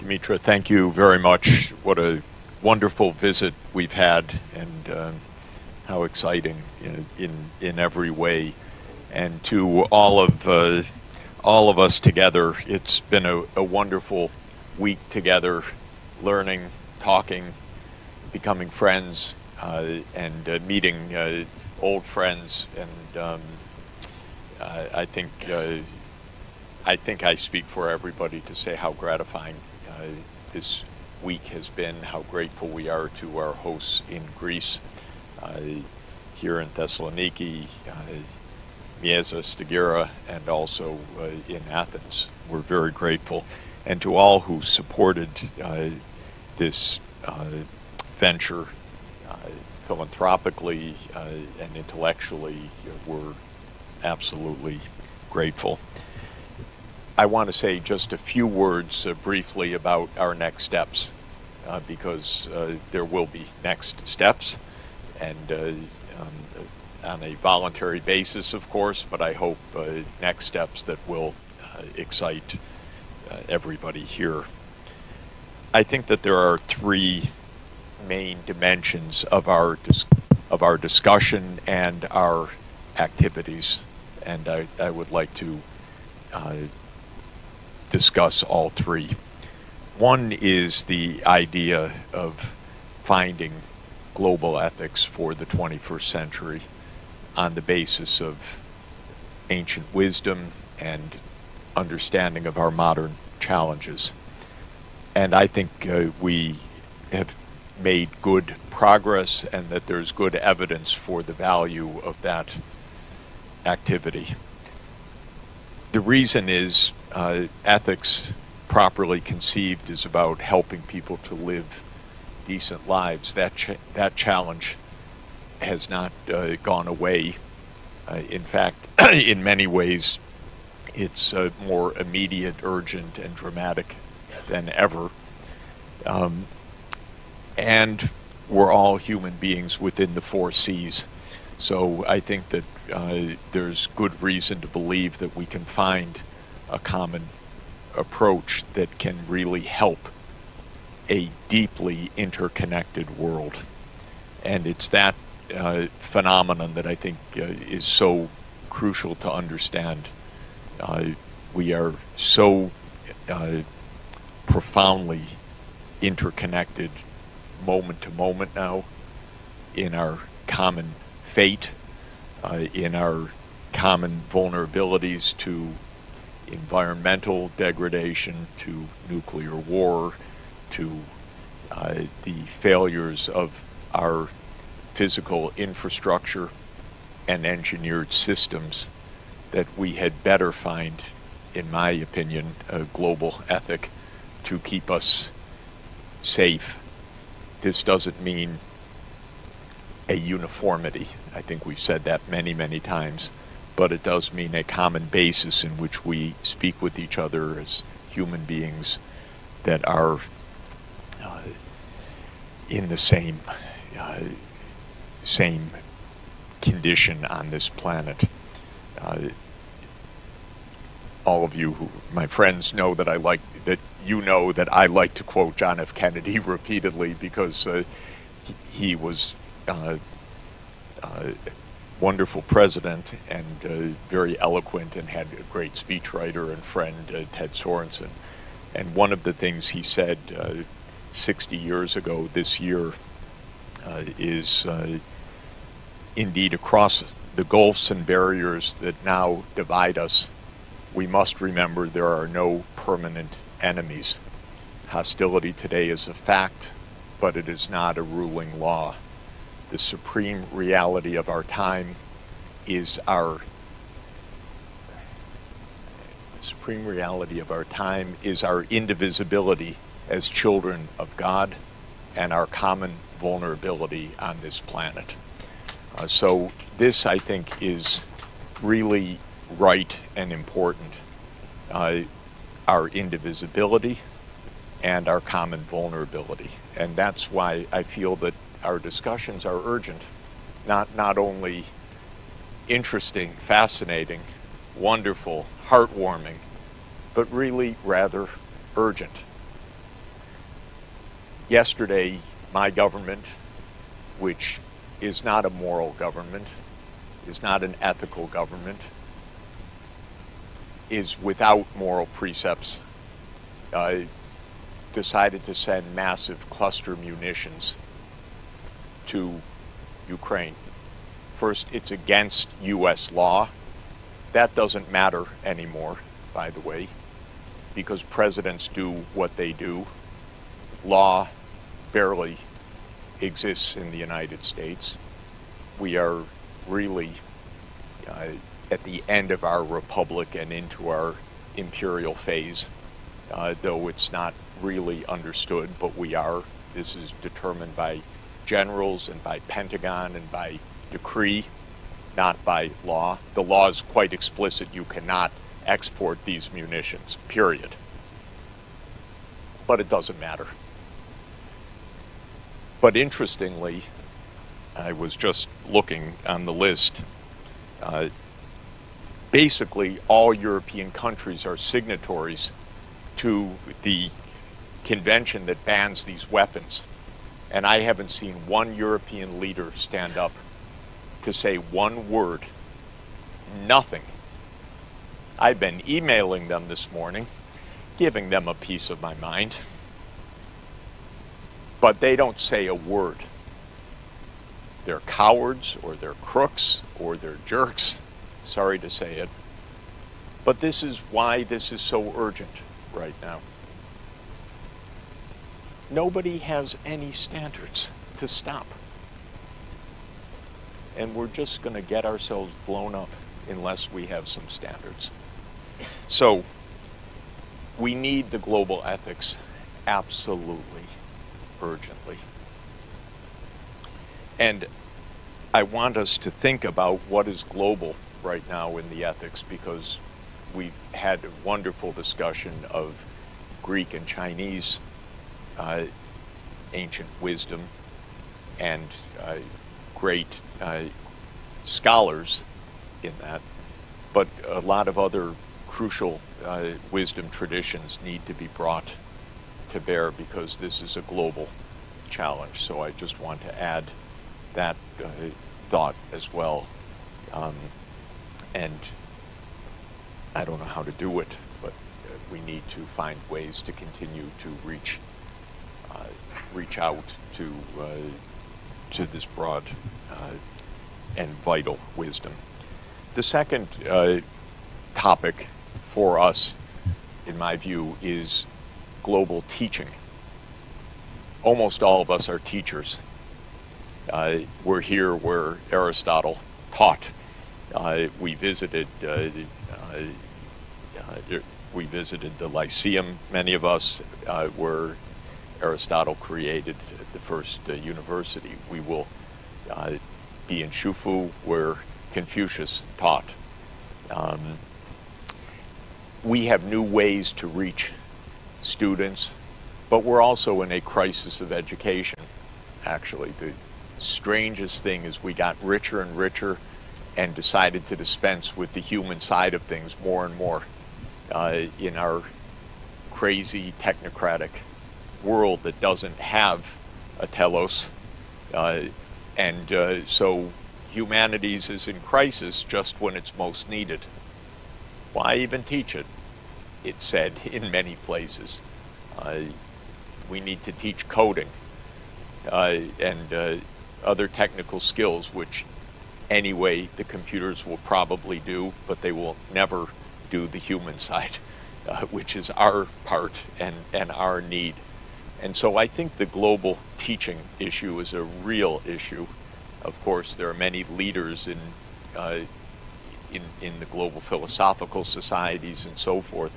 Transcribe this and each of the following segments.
Mitra, thank you very much. What a wonderful visit we've had, and how exciting in every way. And to all of us together, it's been a wonderful week together, learning, talking, becoming friends, and meeting old friends. And I think I speak for everybody to say how gratifying this week has been, how grateful we are to our hosts in Greece, here in Thessaloniki, Mieza, Stagira, and also in Athens. We're very grateful. And to all who supported this venture philanthropically and intellectually, we're absolutely grateful. I want to say just a few words briefly about our next steps, because there will be next steps, and on a voluntary basis, of course, but I hope next steps that will excite everybody here. I think that there are three main dimensions of our discussion and our activities, and I would like to discuss all three. One is the idea of finding global ethics for the 21st century on the basis of ancient wisdom and understanding of our modern challenges. And I think we have made good progress, and that there's good evidence for the value of that activity. The reason is ethics, properly conceived, is about helping people to live decent lives. That challenge has not gone away. In fact, in many ways, it's more immediate, urgent, and dramatic than ever. And we're all human beings within the 4 C's. So I think that there's good reason to believe that we can find a common approach that can really help a deeply interconnected world. And it's that phenomenon that I think is so crucial to understand. We are so profoundly interconnected moment to moment now in our common fate, in our common vulnerabilities to environmental degradation, to nuclear war, to the failures of our physical infrastructure and engineered systems, that we had better find, in my opinion, a global ethic to keep us safe. This doesn't mean a uniformity. I think we've said that many, many times, but it does mean a common basis in which we speak with each other as human beings that are in the same condition on this planet. All of you who, my friends, know that I like to quote John F. Kennedy repeatedly, because he was a wonderful president and very eloquent, and had a great speechwriter and friend, Ted Sorensen. And one of the things he said 60 years ago this year is indeed, across the gulfs and barriers that now divide us, we must remember there are no permanent enemies. Hostility today is a fact, but it is not a ruling law. The supreme reality of our time is our indivisibility as children of God, and our common vulnerability on this planet. So this, I think, is really right and important. Our indivisibility and our common vulnerability. And that's why I feel that our discussions are urgent, not only interesting, fascinating, wonderful, heartwarming, but really rather urgent. Yesterday, my government, which is not a moral government, is not an ethical government, is without moral precepts, decided to send massive cluster munitions to Ukraine. First, it's against U.S. law. That doesn't matter anymore, by the way, because presidents do what they do. Law barely exists in the United States. We are really at the end of our republic and into our imperial phase, though it's not really understood, but we are. This is determined by generals and by Pentagon and by decree, not by law. The law is quite explicit. You cannot export these munitions, period. But it doesn't matter. But interestingly, I was just looking on the list. Basically, all European countries are signatories to the convention that bans these weapons. And I haven't seen one European leader stand up to say one word. Nothing. I've been emailing them this morning, giving them a piece of my mind. But they don't say a word. They're cowards, or they're crooks, or they're jerks. Sorry to say it. But this is why this is so urgent right now. Nobody has any standards to stop. And we're just going to get ourselves blown up unless we have some standards. So, we need the global ethics absolutely, urgently. And I want us to think about what is global right now in the ethics, because we've had a wonderful discussion of Greek and Chinese ancient wisdom and great scholars in that, but a lot of other crucial wisdom traditions need to be brought to bear, because this is a global challenge. So I just want to add that thought as well. And I don't know how to do it, but we need to find ways to continue to reach out to this broad and vital wisdom. The second topic for us, in my view, is global teaching. Almost all of us are teachers. We're here where Aristotle taught. We visited the Lyceum, many of us, where Aristotle created the first university. We will be in Shufu, where Confucius taught. We have new ways to reach students, but we're also in a crisis of education, actually. The strangest thing is we got richer and richer and decided to dispense with the human side of things more and more in our crazy technocratic world that doesn't have a telos. So humanities is in crisis just when it's most needed. Why even teach it? It's said in many places. We need to teach coding and other technical skills, which anyway the computers will probably do, but they will never do the human side, which is our part and our need. And so I think the global teaching issue is a real issue. Of course, there are many leaders in the global philosophical societies and so forth,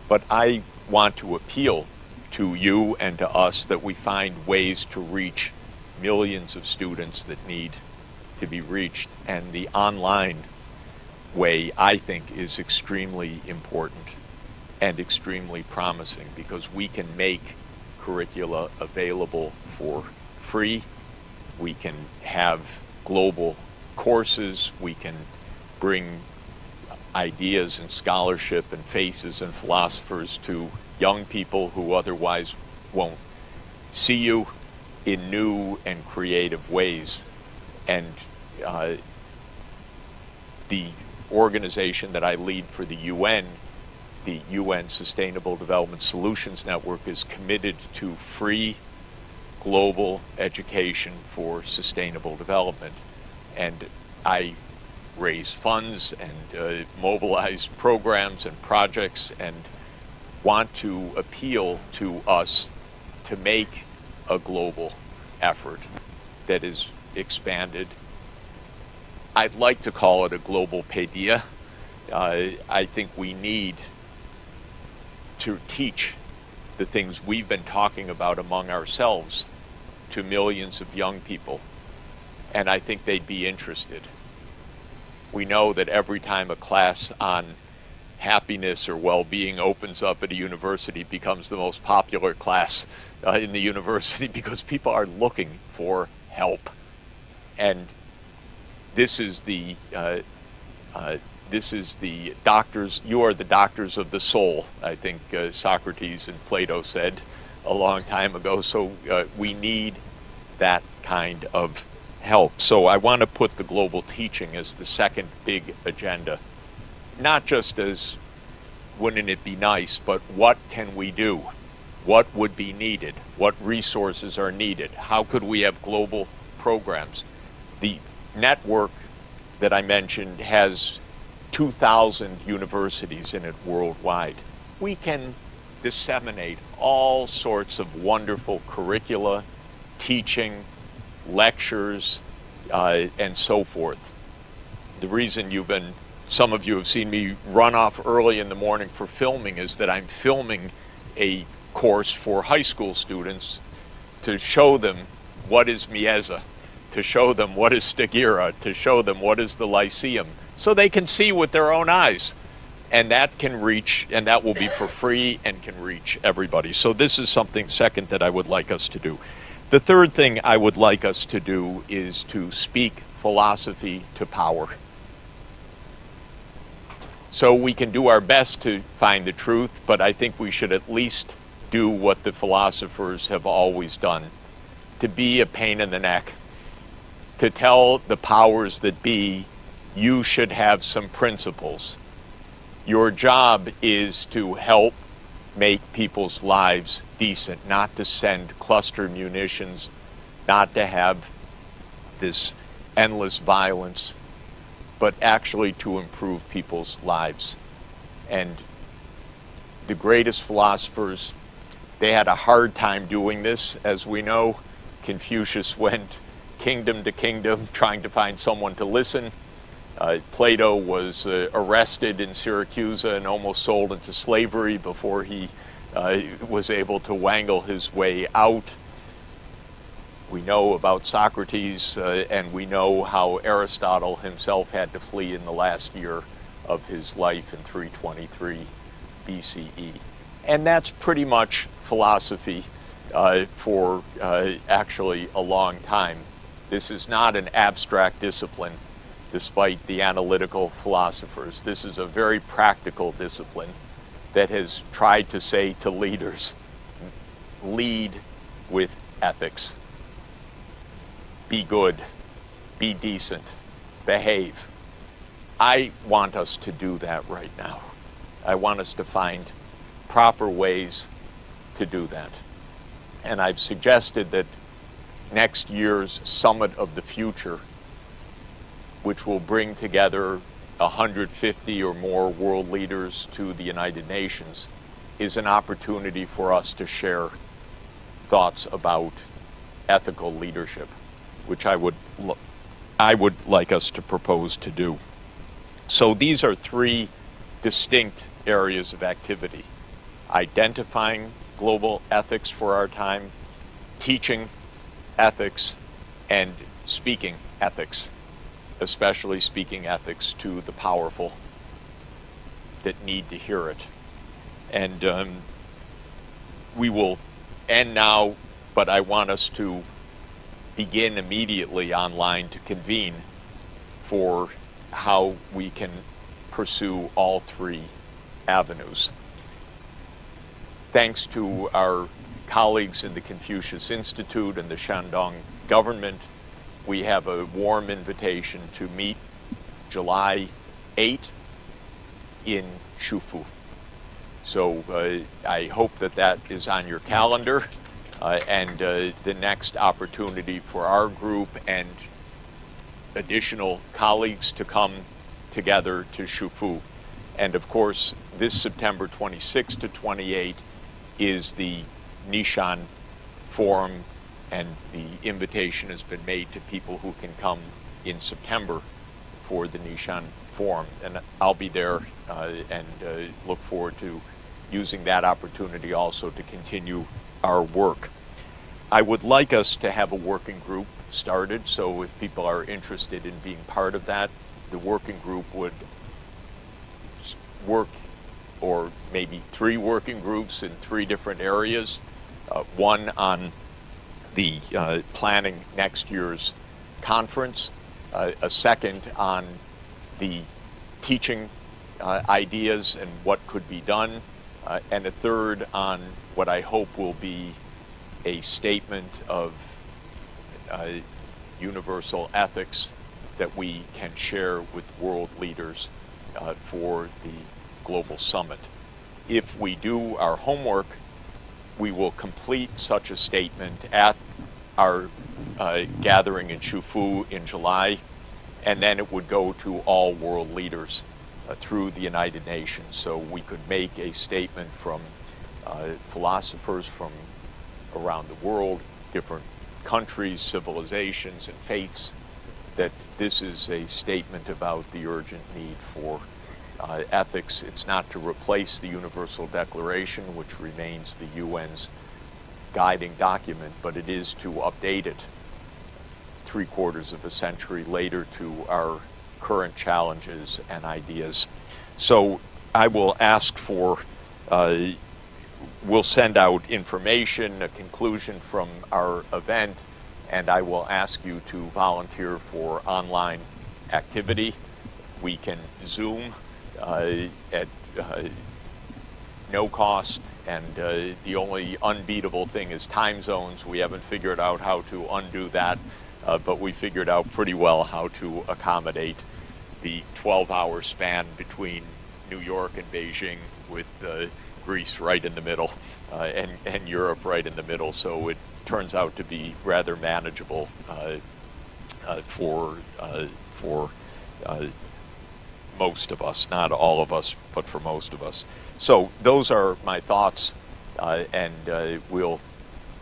but I want to appeal to you and to us that we find ways to reach millions of students that need to be reached. And the online way, I think, is extremely important and extremely promising, because we can make curricula available for free. We can have global courses. We can bring ideas and scholarship and faces and philosophers to young people who otherwise won't see you in new and creative ways. And the organization that I lead for the UN Sustainable Development Solutions Network, is committed to free global education for sustainable development. And I raise funds and mobilize programs and projects, and want to appeal to us to make a global effort that is expanded. I'd like to call it a global paideia. I think we need to teach the things we've been talking about among ourselves to millions of young people, and I think they'd be interested. We know that every time a class on happiness or well-being opens up at a university, it becomes the most popular class in the university because people are looking for help. And this is the doctors, you are the doctors of the soul, I think Socrates and Plato said a long time ago. So we need that kind of help. So I want to put the global teaching as the second big agenda, not just as wouldn't it be nice, but what can we do? What would be needed? What resources are needed? How could we have global programs? The network that I mentioned has 2,000 universities in it worldwide. We can disseminate all sorts of wonderful curricula, teaching, lectures, and so forth. The reason some of you have seen me run off early in the morning for filming is that I'm filming a course for high school students to show them what is Mieza, to show them what is Stagira, to show them what is the Lyceum, so they can see with their own eyes. And that can reach, and that will be for free and can reach everybody. So this is something second that I would like us to do. The third thing I would like us to do is to speak philosophy to power. So we can do our best to find the truth, but I think we should at least do what the philosophers have always done, to be a pain in the neck, to tell the powers that be, you should have some principles. Your job is to help make people's lives decent, not to send cluster munitions, not to have this endless violence, but actually to improve people's lives. And the greatest philosophers, they had a hard time doing this. As we know, Confucius went kingdom to kingdom trying to find someone to listen. Plato was arrested in Syracuse and almost sold into slavery before he was able to wangle his way out. We know about Socrates, and we know how Aristotle himself had to flee in the last year of his life in 323 BCE. And that's pretty much philosophy for actually a long time. This is not an abstract discipline, despite the analytical philosophers. This is a very practical discipline that has tried to say to leaders, lead with ethics. Be good, be decent, behave. I want us to do that right now. I want us to find proper ways to do that. And I've suggested that next year's Summit of the Future, which will bring together 150 or more world leaders to the United Nations, is an opportunity for us to share thoughts about ethical leadership, which I would like us to propose to do. So these are three distinct areas of activity: identifying global ethics for our time, teaching ethics, and speaking ethics, especially speaking ethics to the powerful that need to hear it. And we will end now, but I want us to begin immediately online to convene for how we can pursue all three avenues. Thanks to our colleagues in the Confucius Institute and the Shandong government, we have a warm invitation to meet July 8 in Shufu. So I hope that that is on your calendar, and the next opportunity for our group and additional colleagues to come together to Shufu. And of course, this September 26 to 28 is the Nishan Forum, and the invitation has been made to people who can come in September for the Nishan Forum. And I'll be there and look forward to using that opportunity also to continue our work. I would like us to have a working group started, so if people are interested in being part of that, the working group would work, or maybe 3 working groups in 3 different areas. One on the planning next year's conference, a second on the teaching ideas and what could be done, and a third on what I hope will be a statement of universal ethics that we can share with world leaders for the Global Summit. If we do our homework, we will complete such a statement at our gathering in Shufu in July, and then it would go to all world leaders through the United Nations. So we could make a statement from philosophers from around the world, different countries, civilizations, and faiths, that this is a statement about the urgent need for ethics. It's not to replace the Universal Declaration, which remains the UN's guiding document, but it is to update it 3/4 of a century later to our current challenges and ideas. So I will ask for, we'll send out information, a conclusion from our event, and I will ask you to volunteer for online activity. We can Zoom at no cost, and the only unbeatable thing is time zones. We haven't figured out how to undo that, but we figured out pretty well how to accommodate the 12-hour span between New York and Beijing, with Greece right in the middle, and Europe right in the middle. So it turns out to be rather manageable for most of us, not all of us, but for most of us. So those are my thoughts, and we'll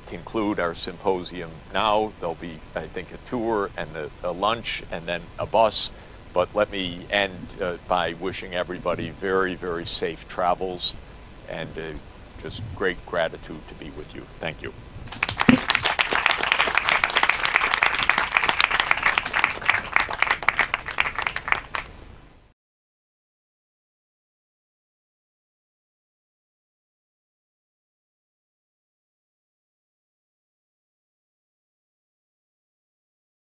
conclude our symposium now. There'll be, I think, a tour and a lunch and then a bus. But let me end by wishing everybody very, very safe travels, and just great gratitude to be with you. Thank you.